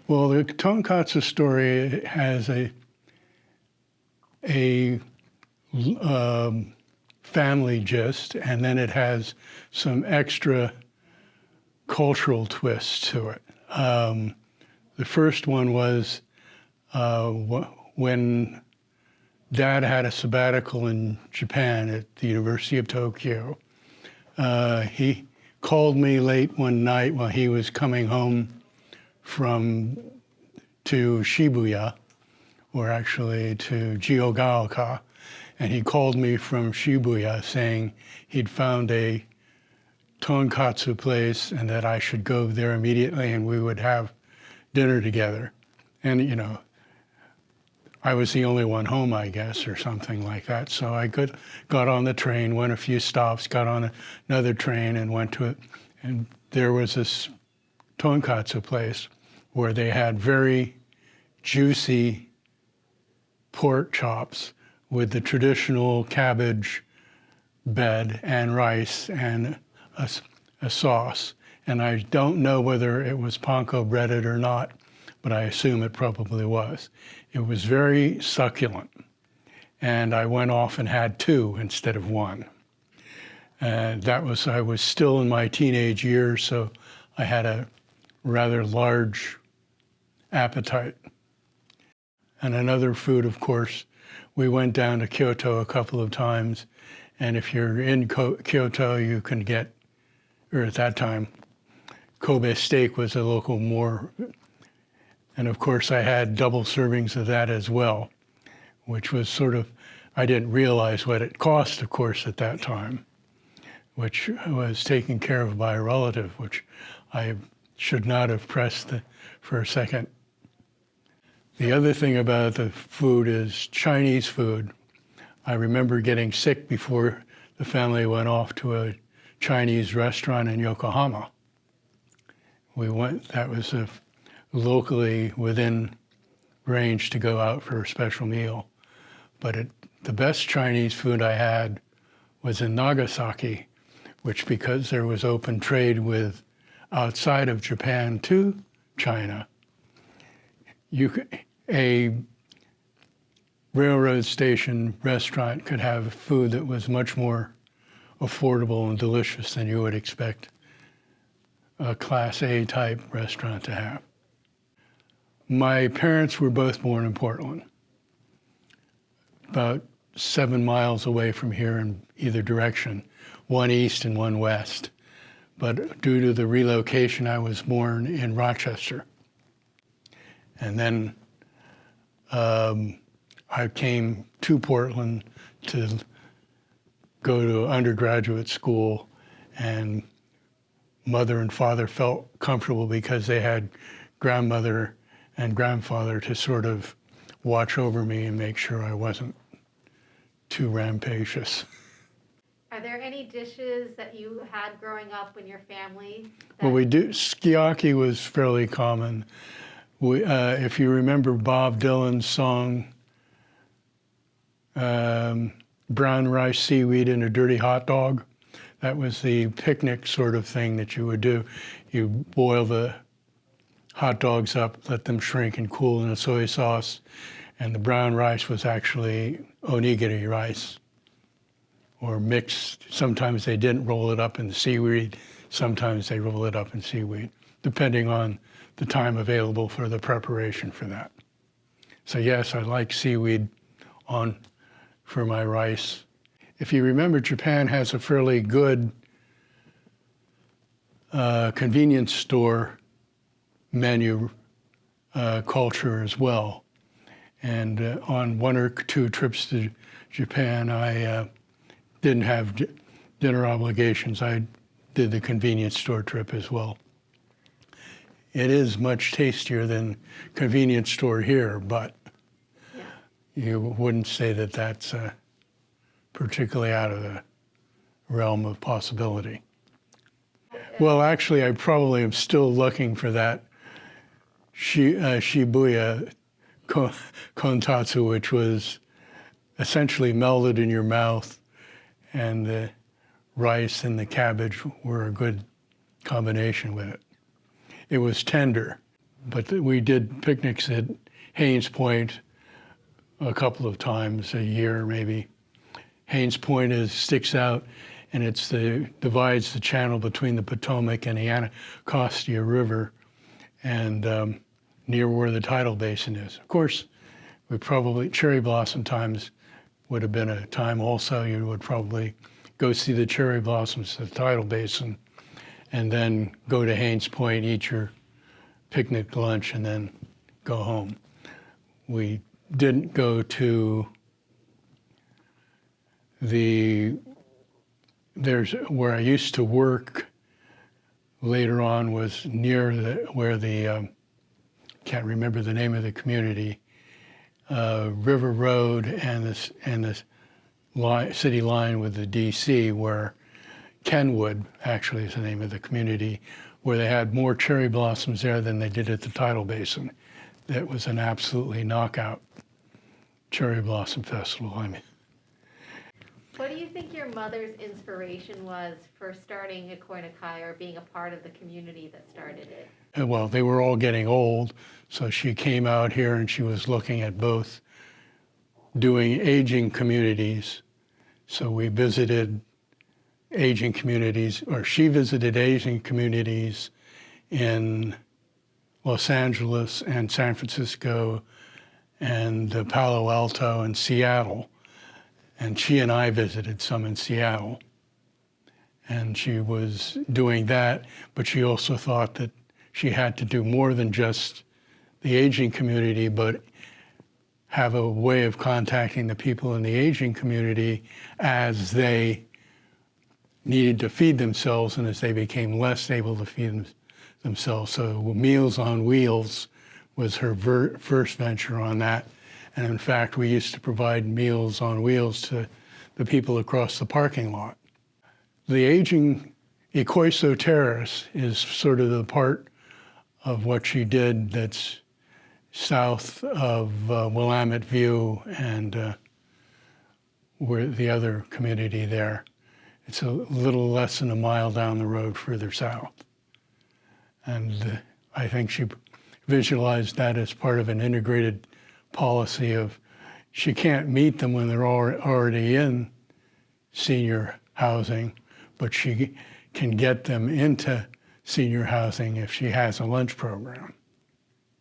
Well, the tonkatsu story has a family gist, and then it has some extra cultural twists to it. The first one was when Dad had a sabbatical in Japan at the University of Tokyo. He called me late one night while he was coming home to Shibuya, or actually to Jiyogaoka, and he called me from Shibuya saying he'd found a tonkatsu place and that I should go there immediately and we would have dinner together. And, I was the only one home, I guess, or something like that. So I got on the train, went a few stops, got on another train and went to it. And there was this tonkatsu place where they had very juicy pork chops with the traditional cabbage bed and rice and a sauce. And I don't know whether it was panko breaded or not, but I assume it probably was. It was very succulent. And I went off and had two instead of one. And I was still in my teenage years, so I had a rather large appetite. And another food, of course, we went down to Kyoto a couple of times. And if you're in Kyoto, you can get, or at that time, Kobe steak was a local more. And of course, I had double servings of that as well, which was I didn't realize what it cost, of course, at that time, which was taken care of by a relative, which I should not have pressed for a second. The other thing about the food is Chinese food. I remember getting sick before the family went off to a Chinese restaurant in Yokohama. That was locally within range to go out for a special meal. But the best Chinese food I had was in Nagasaki, which, because there was open trade with outside of Japan to China, a railroad station restaurant could have food that was much more affordable and delicious than you would expect a Class A type restaurant to have. My parents were both born in Portland, about 7 miles away from here in either direction, one east and one west. But due to the relocation, I was born in Rochester. And then I came to Portland to go to undergraduate school, and mother and father felt comfortable because they had grandmother and grandfather to sort of watch over me and make sure I wasn't too rampacious. Are there any dishes that you had growing up in your family? Well, we do. Sukiyaki was fairly common. If you remember Bob Dylan's song, Brown Rice, Seaweed, and a Dirty Hot Dog, that was the picnic sort of thing that you would do. You boil the hot dogs up, let them shrink and cool in a soy sauce, and the brown rice was actually onigiri rice, or mixed. Sometimes they didn't roll it up in the seaweed, sometimes they roll it up in seaweed, depending on the time available for the preparation for that. So yes, I like seaweed for my rice. If you remember, Japan has a fairly good convenience store menu culture as well. And on one or two trips to Japan, I didn't have dinner obligations. I did the convenience store trip as well. It is much tastier than convenience store here, but yeah, you wouldn't say that that's particularly out of the realm of possibility. Well, actually, I probably am still looking for that Shibuya kontatsu, which was essentially melted in your mouth, and the rice and the cabbage were a good combination with it. It was tender. But we did picnics at Haynes Point a couple of times a year, maybe. Haynes Point sticks out, and divides the channel between the Potomac and the Anacostia River, and near where the tidal basin is. Of course, cherry blossom times would have been a time also. You would probably go see the cherry blossoms at the tidal basin, and then go to Haynes Point, eat your picnic lunch, and then go home. We didn't go to where I used to work later on was near where the can't remember the name of the community, River Road and the city line with the DC, where Kenwood actually is the name of the community, where they had more cherry blossoms there than they did at the tidal basin. That was an absolutely knockout cherry blossom festival. I mean, what do you think your mother's inspiration was for starting Ikoi or being a part of the community that started it? Well, they were all getting old, so she came out here and she was looking at both doing aging communities. So we visited aging communities, or she visited aging communities in Los Angeles and San Francisco and Palo Alto and Seattle. And she and I visited some in Seattle. And she was doing that, but she also thought that she had to do more than just the aging community, but have a way of contacting the people in the aging community as they needed to feed themselves and as they became less able to feed themselves. So Meals on Wheels was her first venture on that. And in fact, we used to provide Meals on Wheels to the people across the parking lot. The aging Ikoi Terrace is sort of the part of what she did that's south of Willamette View and where the other community there. It's a little less than a mile down the road further south. And I think she visualized that as part of an integrated policy of she can't meet them when they're already in senior housing, but she can get them into senior housing if she has a lunch program.